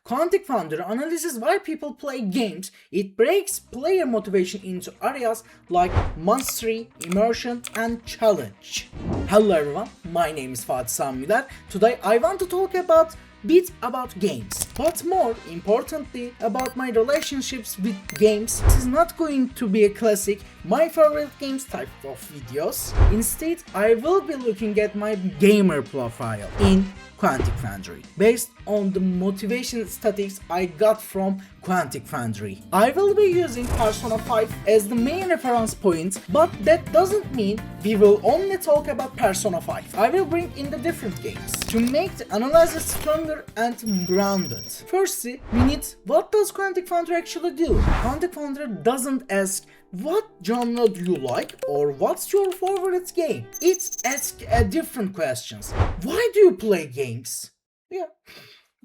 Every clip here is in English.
Quantic Foundry analyzes why people play games. It breaks player motivation into areas like mastery, immersion, and challenge. Hello everyone, my name is Fatih Sami Güler. Today I want to talk about bit about games, but more importantly about my relationships with games. This is not going to be a classic my favorite games type of videos. Instead, I will be looking at my gamer profile in Quantic Foundry based on the motivation statistics I got from Quantic Foundry. I will be using Persona 5 as the main reference point, but that doesn't mean we will only talk about Persona 5. I will bring in the different games to make the analysis stronger and grounded. Firstly, we need what does Quantic Foundry actually do? Quantic Foundry doesn't ask what genre do you like or what's your favorite game. It asks different questions. Why do you play games? Yeah.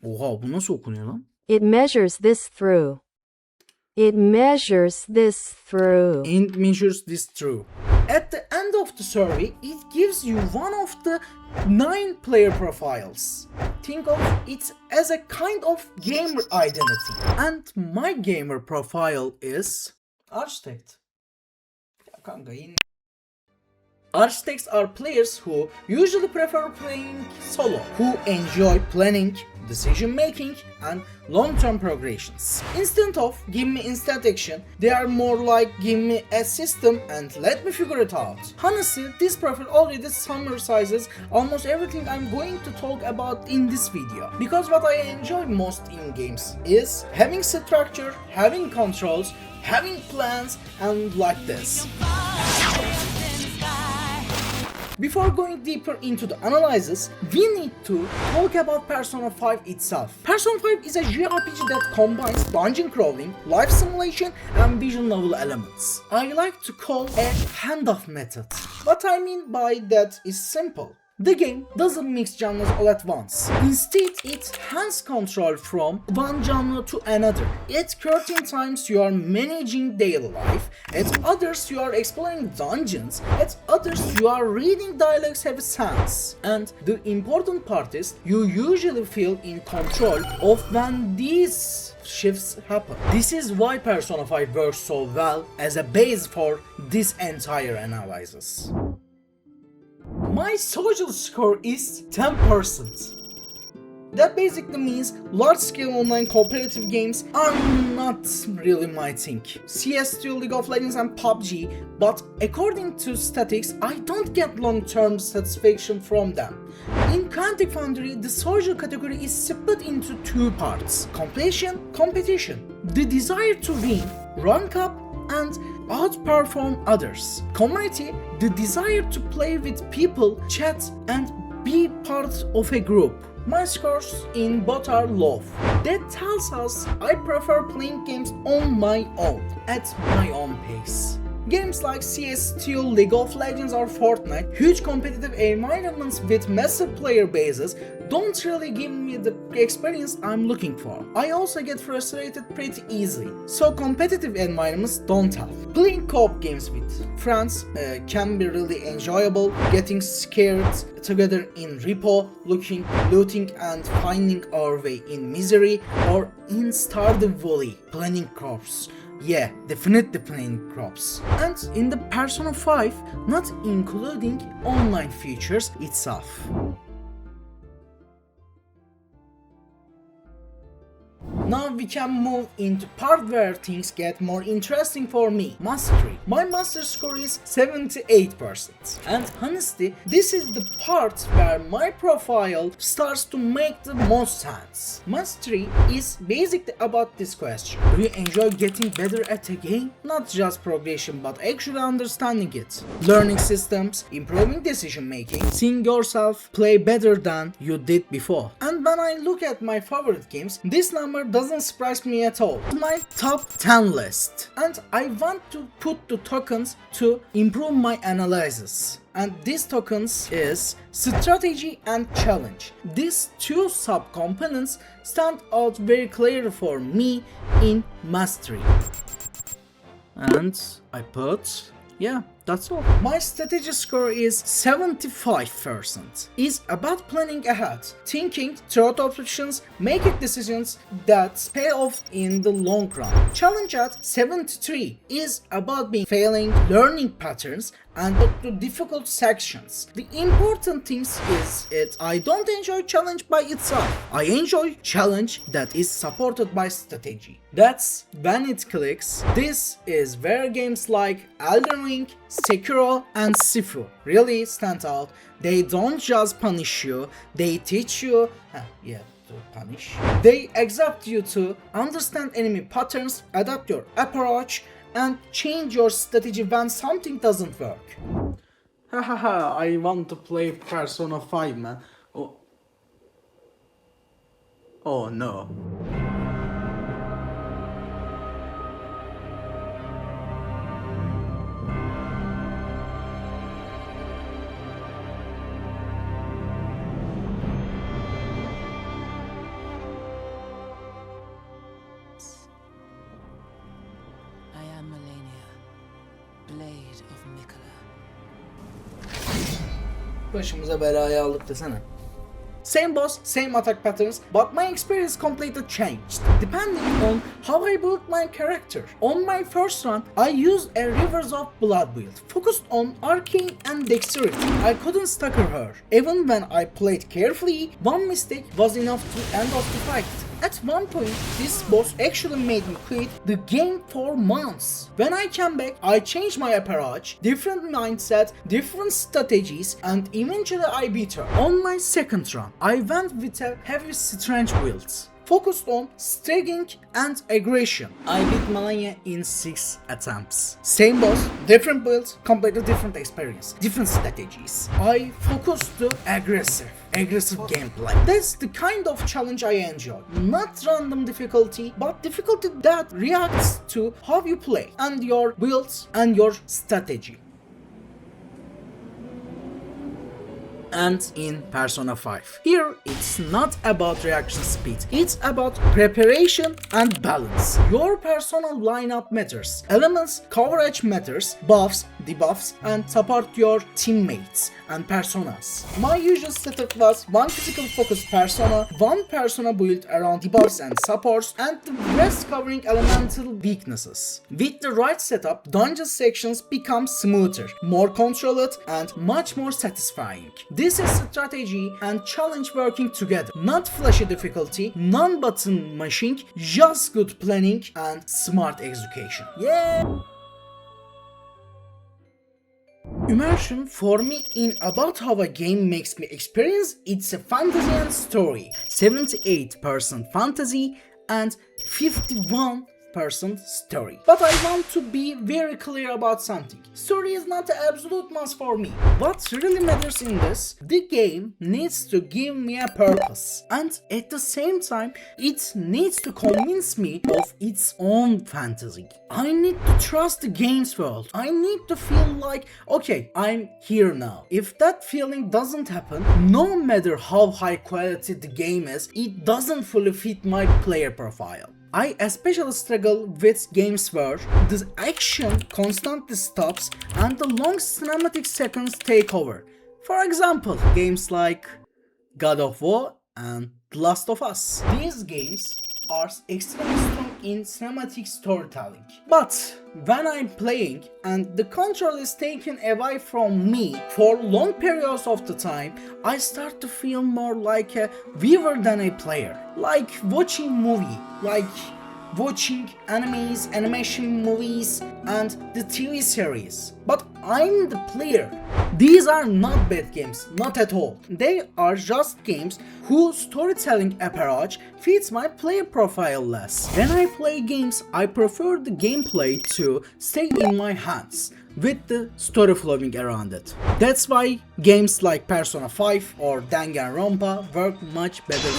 Oha, bu nasıl okunuyor lan? It measures this through. It measures this through. It measures this through. At the end of the survey, it gives you one of the 9 player profiles. Think of it as a kind of gamer identity. And my gamer profile is architect. Ya kanka yine. Architects are players who usually prefer playing solo, who enjoy planning, decision making, and long-term progressions. Instead of give me instant action, they are more like give me a system and let me figure it out. Honestly, this profile already summarizes almost everything I'm going to talk about in this video. Because what I enjoy most in games is having structure, having controls, having plans, and like this. Before going deeper into the analysis, we need to talk about Persona 5 itself. Persona 5 is a JRPG that combines dungeon crawling, life simulation, and visual novel elements. I like to call a handoff method. What I mean by that is simple. The game doesn't mix genres all at once. Instead, it hands control from one genre to another. At certain times you are managing daily life, at others you are exploring dungeons, at others you are reading dialogues have sense. And the important part is you usually feel in control of when these shifts happen. This is why Persona 5 works so well as a base for this entire analysis. My Socail Score is 10%. That basically means large-scale online cooperative games are not really my thing. CS2, League of Legends and PUBG, but according to statistics, I don't get long-term satisfaction from them. In Quantic Foundry, the social category is split into 2 parts: completion, competition. The desire to win, rank up, and outperform others. Community, the desire to play with people, chat, and be part of a group. My scores in both are low. That tells us I prefer playing games on my own, at my own pace. Games like CS2, League of Legends or Fortnite, huge competitive environments with massive player bases, don't really give me the experience I'm looking for. I also get frustrated pretty easily, so competitive environments don't help. Playing co-op games with friends can be really enjoyable, getting scared together in repo, looting and finding our way in misery, or in Stardew Valley, planning crops. Yeah, definitely playing crops. And in the Persona 5, not including online features itself. Now we can move into part where things get more interesting for me. Mastery. My master score is 78%. And honestly, this is the part where my profile starts to make the most sense. Mastery is basically about this question. Do you enjoy getting better at a game? Not just progression, but actually understanding it. Learning systems, improving decision making, seeing yourself play better than you did before. And when I look at my favorite games, this number doesn't surprise me at all. My top 10 list. And I want to put the tokens to improve my analysis. And these tokens is strategy and challenge. These 2 sub-components stand out very clearly for me in mastery. And I put That's all. My strategy score is 75%. It's about planning ahead, thinking through options, making decisions that pay off in the long run. Challenge at 73 is about being failing, learning patterns, and the difficult sections. The important thing is I don't enjoy challenge by itself. I enjoy challenge that is supported by strategy. That's when it clicks. This is where games like Elden Ring, Sekiro, and Sifu really stand out. They don't just punish you, they teach you to punish. They exhort you to understand enemy patterns, adapt your approach, and change your strategy when something doesn't work. Hahaha, I want to play Persona 5, man. Oh no. Başımıza belayı aldık desene. Same boss, same attack patterns, but my experience completely changed, depending on how I built my character. On my first run, I used a Rivers of Blood build, focused on arcane and dexterity. I couldn't stagger her. Even when I played carefully, one mistake was enough to end off the fight. At one point, this boss actually made me quit the game for months. When I came back, I changed my approach, different mindset, different strategies, and eventually I beat her. On my second run, I went with a heavy strange build, focused on staging and aggression. I beat Malenia in 6 attempts. Same boss, different builds, completely different experience, different strategies. I focused to aggressive gameplay. That's the kind of challenge I enjoy. Not random difficulty, but difficulty that reacts to how you play and your builds and your strategy. And in Persona 5. Here, it's not about reaction speed, it's about preparation and balance. Your personal lineup matters, elements coverage matters, buffs, debuffs, and support your teammates and personas. My usual setup was one physical focused persona, one persona built around debuffs and supports, and the rest covering elemental weaknesses. With the right setup, dungeon sections become smoother, more controlled, and much more satisfying. This is strategy and challenge working together. Not flashy difficulty, non-button mashing, just good planning and smart execution. Yeah! Immersion for me in about how a game makes me experience it's a fantasy and story. 78% fantasy and 51% story. But I want to be very clear about something. Story is not an absolute must for me. What really matters in this, the game needs to give me a purpose. And at the same time, it needs to convince me of its own fantasy. I need to trust the game's world. I need to feel like, okay, I'm here now. If that feeling doesn't happen, no matter how high quality the game is, it doesn't fully fit my player profile. I especially struggle with games where the action constantly stops and the long cinematic seconds take over. For example, games like God of War and The Last of Us. These games are extremely strong in cinematic storytelling. But when I'm playing and the control is taken away from me for long periods of the time, I start to feel more like a viewer than a player. Like watching movie, like watching animes, animation movies, and the TV series. But I'm the player. These are not bad games, not at all. They are just games whose storytelling approach fits my player profile less. When I play games, I prefer the gameplay to stay in my hands, with the story flowing around it. That's why games like Persona 5 or Danganronpa work much better.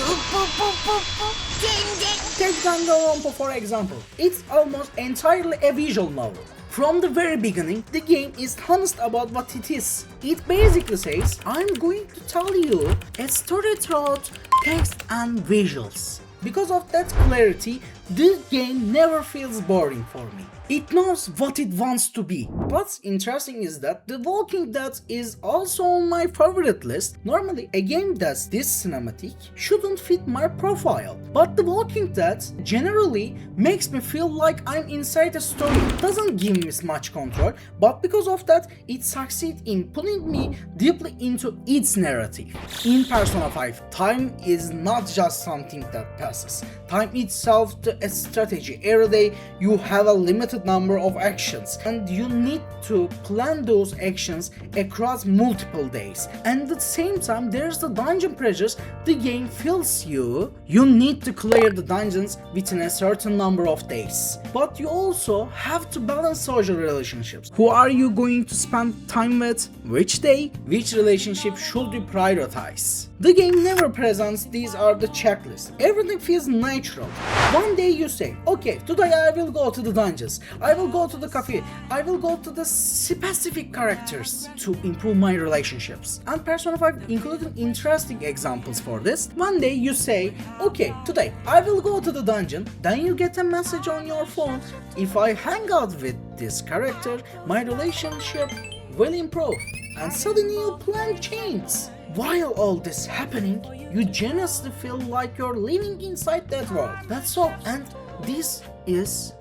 Take Danganronpa for example. It's almost entirely a visual novel. From the very beginning, the game is honest about what it is. It basically says, I'm going to tell you a story through text and visuals. Because of that clarity, the game never feels boring for me. It knows what it wants to be. What's interesting is that The Walking Dead is also on my favorite list. Normally, a game that's this cinematic shouldn't fit my profile, but The Walking Dead generally makes me feel like I'm inside a story. It doesn't give me much control, but because of that, it succeeds in pulling me deeply into its narrative. In Persona 5, time is not just something that passes. Time itself is a strategy. Every day you have a limited number of actions and you need to plan those actions across multiple days. And at the same time, there's the dungeon pressures the game feels you. You need to clear the dungeons within a certain number of days. But you also have to balance social relationships. Who are you going to spend time with? Which day? Which relationship should you prioritize? The game never presents these are the checklists. Everything feels natural. One day you say, okay, today I will go to the dungeons, I will go to the cafe, I will go to the specific characters to improve my relationships. And Persona 5 included interesting examples for this. One day you say, okay, today I will go to the dungeon, then you get a message on your phone, if I hang out with this character, my relationship will improve. And suddenly your plan changes. While all this happening, you genuinely feel like you're living inside that world. That's all. And this is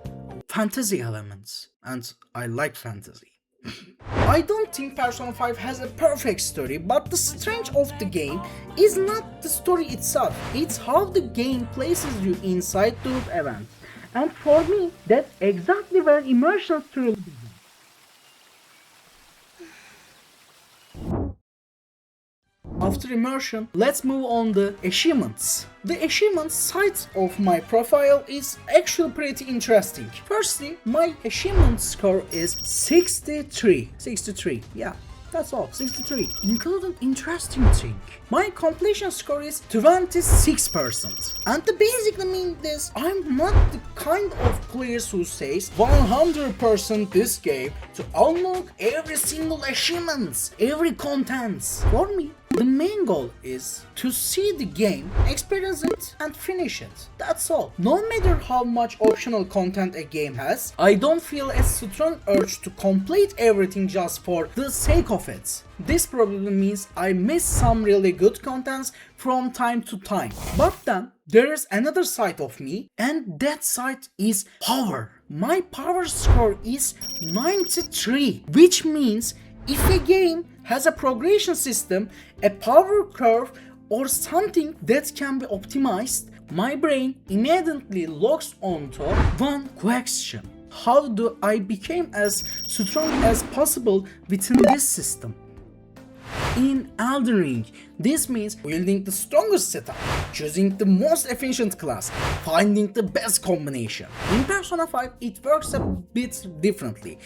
fantasy elements. And I like fantasy. I don't think Persona 5 has a perfect story, but the strength of the game is not the story itself. It's how the game places you inside those events. And for me, that's exactly where immersion truly begins. After immersion, let's move on the achievements. The achievement side of my profile is actually pretty interesting. Firstly, my achievement score is 63. 63, yeah. That's all, 63. Including interesting thing. My completion score is 26%. And the basically mean this, I'm not the kind of players who says 100% this game to unlock every single achievements, every contents. For me, the main goal is to see the game, experience it, and finish it. That's all. No matter how much optional content a game has, I don't feel a strong urge to complete everything just for the sake of it. This probably means I miss some really good contents from time to time. But then, there is another side of me, and that side is power. My power score is 93, which means if a game has a progression system, a power curve, or something that can be optimized, my brain immediately locks onto one question. How do I become as strong as possible within this system? In Elden Ring, this means building the strongest setup, choosing the most efficient class, finding the best combination. In Persona 5, it works a bit differently.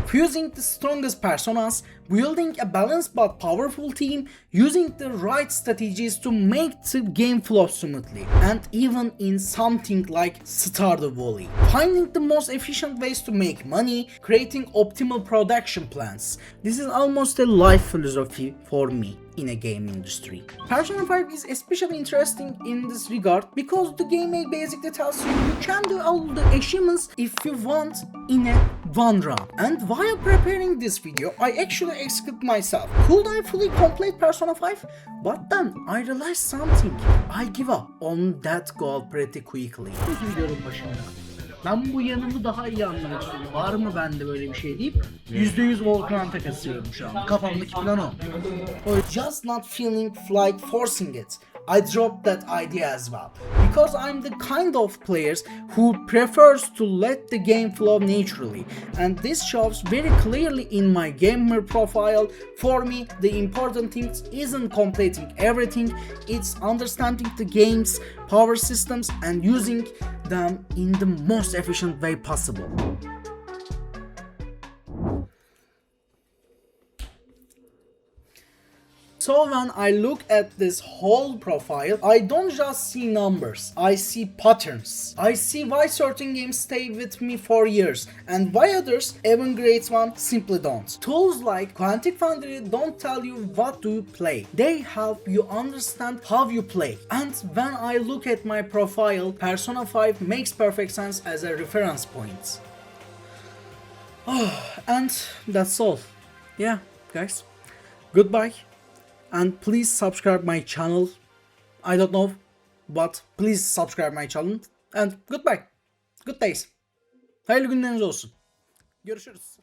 Fusing the strongest personas, building a balanced but powerful team, using the right strategies to make the game flow smoothly, and even in something like Stardew Valley. Finding the most efficient ways to make money, creating optimal production plans. This is almost a life philosophy for me in a game industry. Persona 5 is especially interesting in this regard because the game basically tells you can do all the achievements if you want in a one run. And while preparing this video, I actually asked myself, could I fully complete Persona 5? But then I realized something. I give up on that goal pretty quickly. Videonun başında. Ben bu yanımı daha iyi anlamak istiyorum. Var mı bende böyle bir şey deyip %100 Volkan takasıyorum şu an. Kafamdaki plan o. Just not feeling like forcing it. I dropped that idea as well. Because I'm the kind of players who prefers to let the game flow naturally. And this shows very clearly in my gamer profile. For me, the important thing isn't completing everything, it's understanding the game's power systems and using them in the most efficient way possible. So when I look at this whole profile, I don't just see numbers, I see patterns. I see why certain games stay with me for years and why others, even great ones, simply don't. Tools like Quantic Foundry don't tell you what to play. They help you understand how you play. And when I look at my profile, Persona 5 makes perfect sense as a reference point. And that's all. Yeah, guys. Goodbye. And please subscribe my channel. I don't know, but please subscribe my channel. And goodbye. Good days. Hayırlı günleriniz olsun. Görüşürüz.